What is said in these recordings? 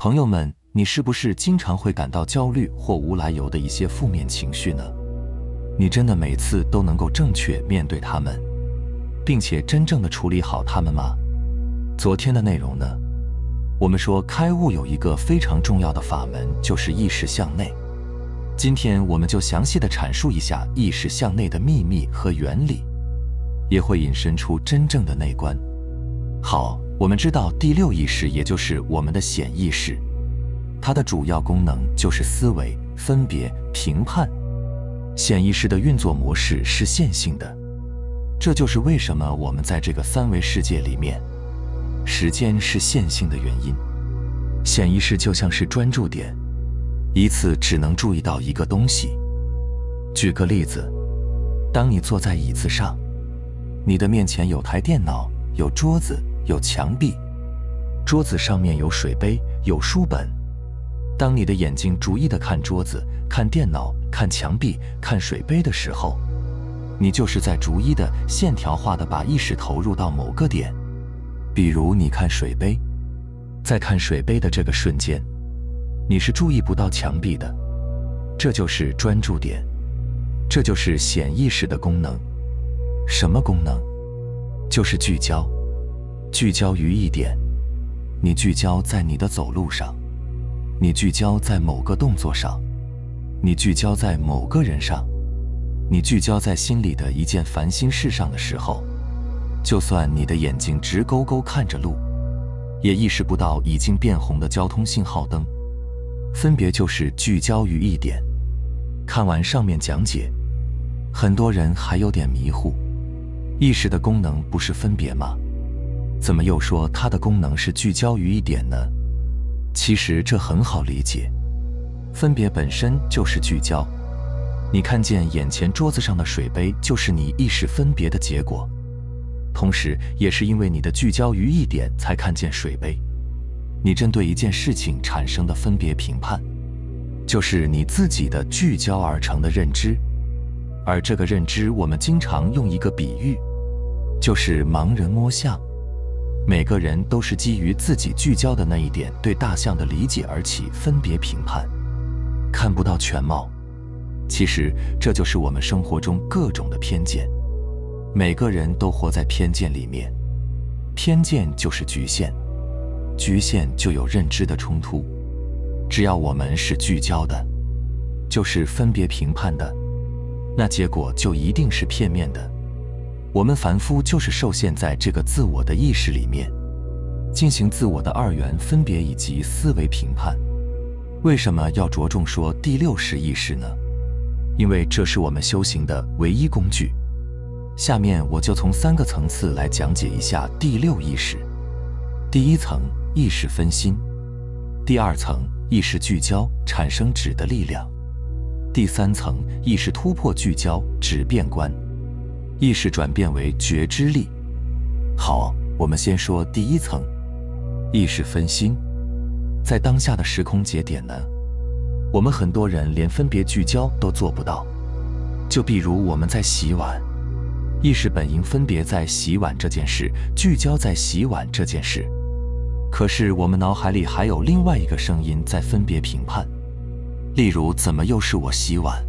朋友们，你是不是经常会感到焦虑或无来由的一些负面情绪呢？你真的每次都能够正确面对它们，并且真正的处理好它们吗？昨天的内容呢，我们说开悟有一个非常重要的法门，就是意识向内。今天我们就详细的阐述一下意识向内的秘密和原理，也会引申出真正的内观。好，我们知道第六意识，也就是我们的显意识，它的主要功能就是思维、分别、评判。显意识的运作模式是线性的，这就是为什么我们在这个三维世界里面，时间是线性的原因。显意识就像是专注点，一次只能注意到一个东西。举个例子，当你坐在椅子上，你的面前有台电脑，有桌子，有墙壁，桌子上面有水杯，有书本。当你的眼睛逐一地看桌子、看电脑、看墙壁、看水杯的时候，你就是在逐一的线条化的把意识投入到某个点。比如你看水杯，在看水杯的这个瞬间，你是注意不到墙壁的，这就是专注点，这就是显意识的功能。什么功能？就是聚焦，聚焦于一点。你聚焦在你的走路上，你聚焦在某个动作上，你聚焦在某个人上，你聚焦在心里的一件烦心事上的时候，就算你的眼睛直勾勾看着路，也意识不到已经变红的交通信号灯。分别就是聚焦于一点。看完上面讲解，很多人还有点迷糊，意识的功能不是分别吗？怎么又说它的功能是聚焦于一点呢？其实这很好理解，分别本身就是聚焦。你看见眼前桌子上的水杯，就是你意识分别的结果，同时也是因为你的聚焦于一点才看见水杯。你针对一件事情产生的分别评判，就是你自己的聚焦而成的认知。而这个认知，我们经常用一个比喻，就是盲人摸象。每个人都是基于自己聚焦的那一点对大象的理解而起分别评判，看不到全貌。其实这就是我们生活中各种的偏见，每个人都活在偏见里面。偏见就是局限，局限就有认知的冲突。只要我们是聚焦的，就是分别评判的，那结果就一定是片面的。我们凡夫就是受限在这个自我的意识里面，进行自我的二元分别以及思维评判。为什么要着重说第六识意识呢？因为这是我们修行的唯一工具。下面我就从3个层次来讲解一下第六意识。第一层，意识分心；第二层，意识聚焦，产生止的力量；第三层，意识突破聚焦，止变观，意识转变为觉知力。好，我们先说第一层，意识分心。在当下的时空节点呢，我们很多人连分别聚焦都做不到。就比如我们在洗碗，意识本应分别在洗碗这件事，聚焦在洗碗这件事，可是我们脑海里还有另外一个声音在分别评判。例如，怎么又是我洗碗？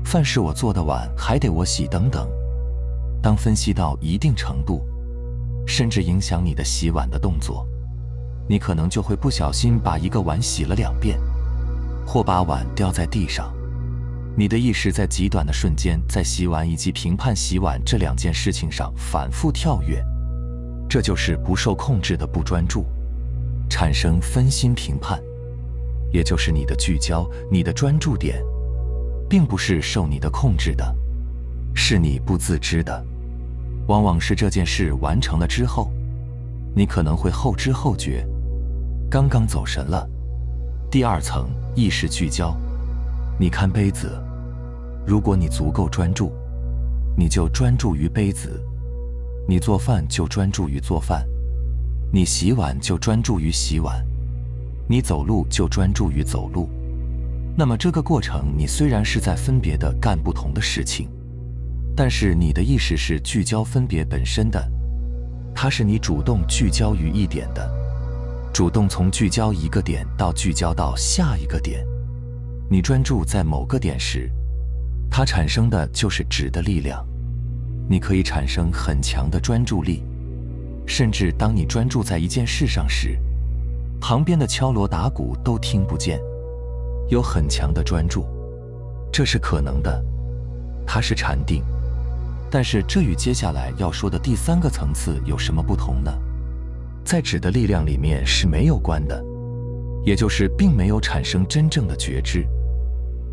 饭是我做的碗，还得我洗等等。当分析到一定程度，甚至影响你的洗碗的动作，你可能就会不小心把一个碗洗了2遍，或把碗掉在地上。你的意识在极短的瞬间，在洗碗以及评判洗碗这2件事情上反复跳跃，这就是不受控制的不专注，产生分心评判，也就是你的聚焦，你的专注点，并不是受你的控制的，是你不自知的。往往是这件事完成了之后，你可能会后知后觉，刚刚走神了。第二层，意识聚焦。你看杯子，如果你足够专注，你就专注于杯子；你做饭就专注于做饭；你洗碗就专注于洗碗；你走路就专注于走路。那么这个过程，你虽然是在分别地干不同的事情，但是你的意识是聚焦分别本身的，它是你主动聚焦于一点的。主动从聚焦一个点到聚焦到下一个点。你专注在某个点时，它产生的就是质的力量。你可以产生很强的专注力，甚至当你专注在一件事上时，旁边的敲锣打鼓都听不见。有很强的专注，这是可能的，它是禅定。但是这与接下来要说的第三个层次有什么不同呢？在质的力量里面是没有关的，也就是并没有产生真正的觉知。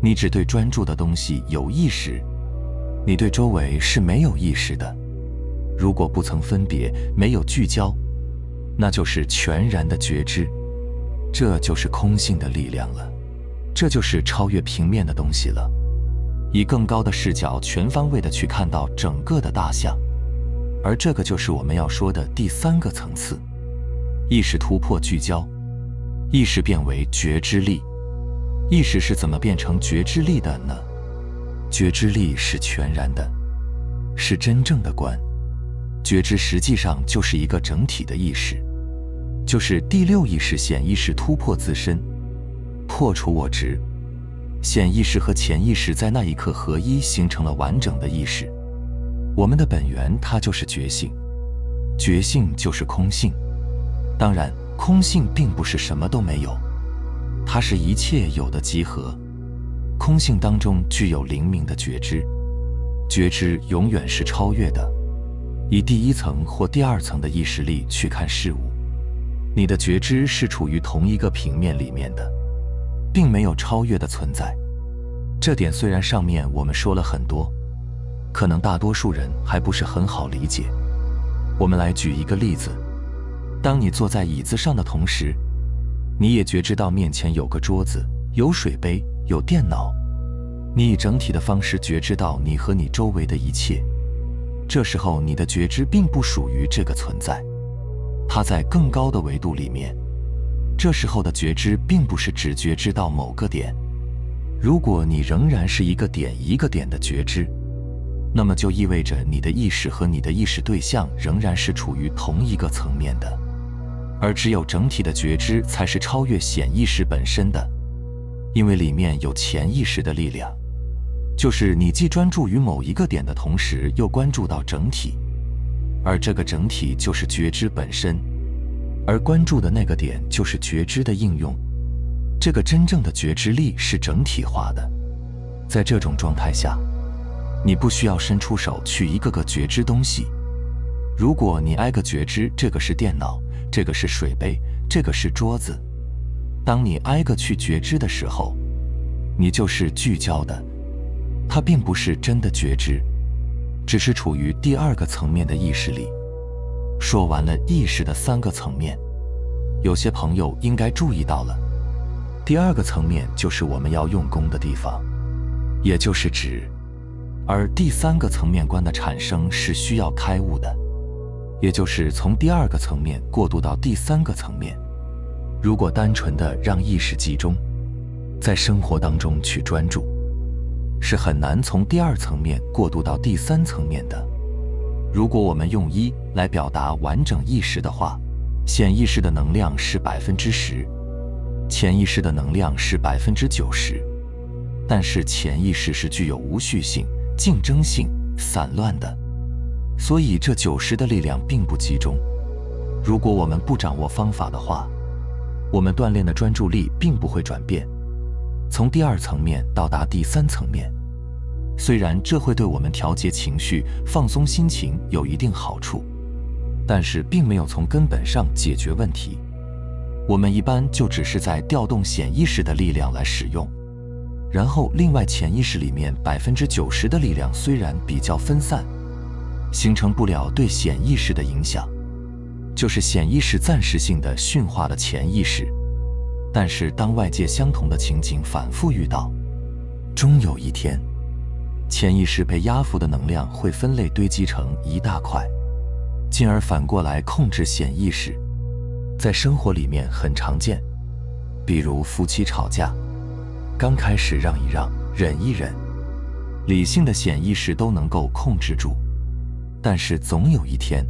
你只对专注的东西有意识，你对周围是没有意识的。如果不曾分别，没有聚焦，那就是全然的觉知，这就是空性的力量了，这就是超越平面的东西了。以更高的视角全方位地去看到整个的大象，而这个就是我们要说的第三个层次。意识突破聚焦，意识变为觉知力。意识是怎么变成觉知力的呢？觉知力是全然的，是真正的观。觉知实际上就是一个整体的意识，就是第六意识显意识突破自身，破除我执。显意识和潜意识在那一刻合一，形成了完整的意识。我们的本源它就是觉性，觉性就是空性。当然，空性并不是什么都没有，它是一切有的集合。空性当中具有灵明的觉知，觉知永远是超越的。以第一层或第二层的意识力去看事物，你的觉知是处于同一个平面里面的，并没有超越的存在。这点虽然上面我们说了很多，可能大多数人还不是很好理解。我们来举一个例子，当你坐在椅子上的同时，你也觉知到面前有个桌子，有水杯，有电脑。你以整体的方式觉知到你和你周围的一切。这时候你的觉知并不属于这个存在，它在更高的维度里面。这时候的觉知并不是只觉知到某个点。如果你仍然是一个点一个点的觉知，那么就意味着你的意识和你的意识对象仍然是处于同一个层面的。而只有整体的觉知才是超越显意识本身的，因为里面有潜意识的力量，就是你既专注于某一个点的同时，又关注到整体，而这个整体就是觉知本身，而关注的那个点就是觉知的应用。这个真正的觉知力是整体化的。在这种状态下，你不需要伸出手去一个个觉知东西。如果你挨个觉知，这个是电脑，这个是水杯，这个是桌子，当你挨个去觉知的时候，你就是聚焦的，它并不是真的觉知，只是处于第二个层面的意识里。说完了意识的三个层面，有些朋友应该注意到了，第二个层面就是我们要用功的地方，也就是指，而第三个层面观的产生是需要开悟的，也就是从第二个层面过渡到第三个层面。如果单纯的让意识集中，在生活当中去专注，是很难从第二层面过渡到第三层面的。如果我们用1来表达完整意识的话，显意识的能量是10%，潜意识的能量是90%，但是潜意识是具有无序性、竞争性、散乱的，所以这90的力量并不集中。如果我们不掌握方法的话，我们锻炼的专注力并不会转变，从第二层面到达第三层面。虽然这会对我们调节情绪、放松心情有一定好处，但是并没有从根本上解决问题。我们一般就只是在调动显意识的力量来使用，然后另外潜意识里面90%的力量虽然比较分散，形成不了对显意识的影响，就是显意识暂时性的驯化了潜意识。但是当外界相同的情景反复遇到，终有一天，潜意识被压服的能量会分类堆积成一大块，进而反过来控制显意识。在生活里面很常见，比如夫妻吵架，刚开始让一让，忍一忍，理性的显意识都能够控制住，但是总有一天，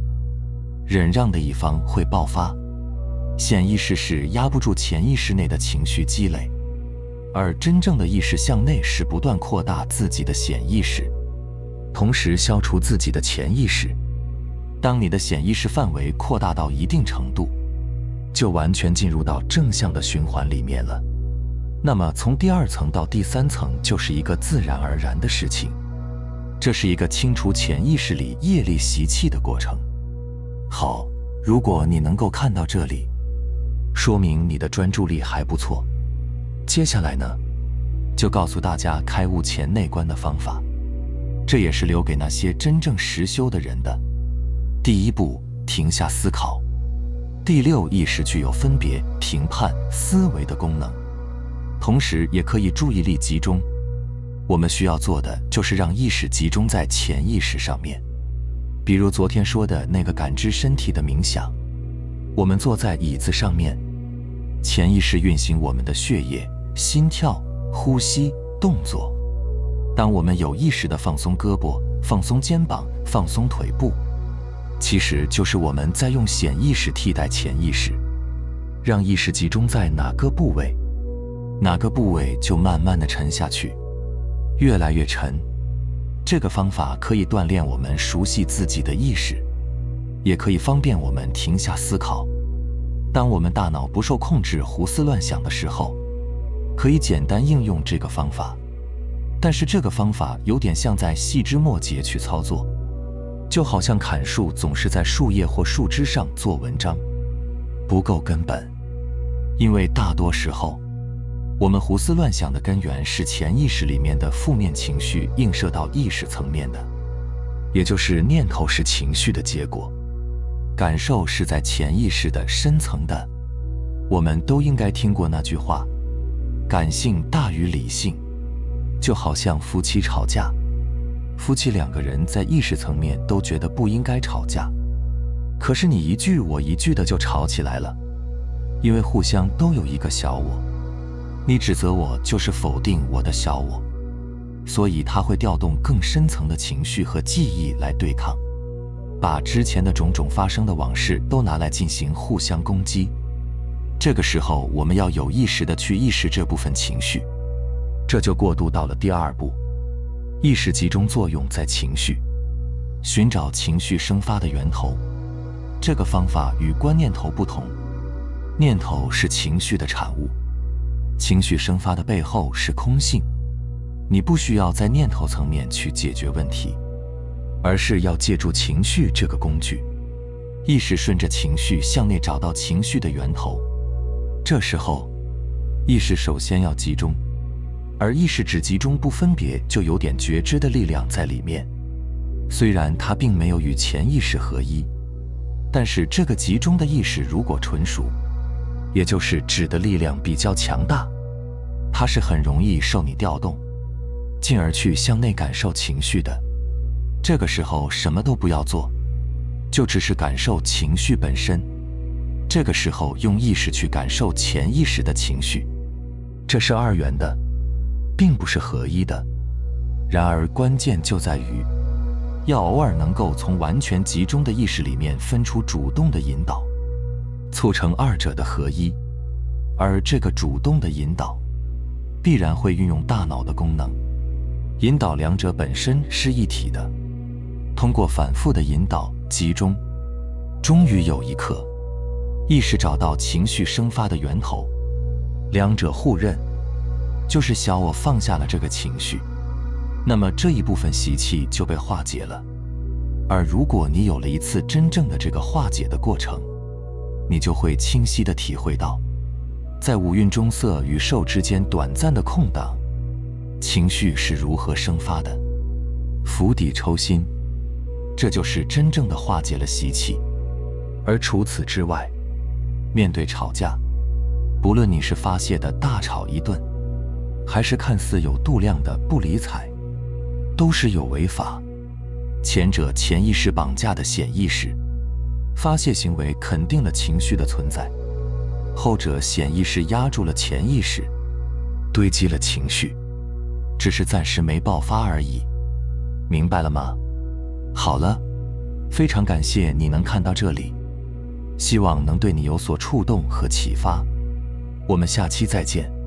忍让的一方会爆发，显意识是压不住潜意识内的情绪积累，而真正的意识向内是不断扩大自己的显意识，同时消除自己的潜意识。当你的显意识范围扩大到一定程度，就完全进入到正向的循环里面了。那么从第2层到第3层就是一个自然而然的事情，这是一个清除潜意识里业力习气的过程。好，如果你能够看到这里，说明你的专注力还不错。接下来呢，就告诉大家开悟前内观的方法，这也是留给那些真正实修的人的。第1步，停下思考。第6意识具有分别、评判、思维的功能，同时也可以注意力集中。我们需要做的就是让意识集中在潜意识上面，比如昨天说的那个感知身体的冥想。我们坐在椅子上面，潜意识运行我们的血液、心跳、呼吸、动作。当我们有意识地放松胳膊、放松肩膀、放松腿部，其实就是我们在用显意识替代潜意识，让意识集中在哪个部位，哪个部位就慢慢地沉下去，越来越沉。这个方法可以锻炼我们熟悉自己的意识，也可以方便我们停下思考。当我们大脑不受控制胡思乱想的时候，可以简单应用这个方法。但是这个方法有点像在细枝末节去操作，就好像砍树总是在树叶或树枝上做文章，不够根本。因为大多时候，我们胡思乱想的根源是潜意识里面的负面情绪映射到意识层面的，也就是念头是情绪的结果，感受是在潜意识的深层的。我们都应该听过那句话，感性大于理性。就好像夫妻吵架，夫妻2个人在意识层面都觉得不应该吵架，可是你一句我一句的就吵起来了，因为互相都有一个小我，你指责我就是否定我的小我，所以它会调动更深层的情绪和记忆来对抗，把之前的种种发生的往事都拿来进行互相攻击。这个时候我们要有意识地去意识这部分情绪，这就过渡到了第2步，意识集中作用在情绪，寻找情绪生发的源头。这个方法与观念头不同，念头是情绪的产物，情绪生发的背后是空性。你不需要在念头层面去解决问题，而是要借助情绪这个工具，意识顺着情绪向内找到情绪的源头。这时候，意识首先要集中，而意识只集中不分别，就有点觉知的力量在里面。虽然它并没有与潜意识合一，但是这个集中的意识如果纯熟，也就是指的力量比较强大，它是很容易受你调动，进而去向内感受情绪的。这个时候什么都不要做，就只是感受情绪本身。这个时候用意识去感受潜意识的情绪，这是2元的，并不是合一的。然而关键就在于，要偶尔能够从完全集中的意识里面分出主动的引导，促成2者的合一。而这个主动的引导，必然会运用大脑的功能，引导2者本身是一体的。通过反复的引导、集中，终于有一刻，意识找到情绪生发的源头，2者互认，就是小我放下了这个情绪，那么这一部分习气就被化解了。而如果你有了一次真正的这个化解的过程，你就会清晰地体会到，在五蕴中色与受之间短暂的空档，情绪是如何生发的。釜底抽薪，这就是真正的化解了习气。而除此之外，面对吵架，不论你是发泄的大吵一顿，还是看似有度量的不理睬，都是有违法。前者潜意识绑架的显意识，发泄行为肯定了情绪的存在；后者显意识压住了潜意识，堆积了情绪，只是暂时没爆发而已。明白了吗？好了，非常感谢你能看到这里。希望能对你有所触动和启发。我们下期再见。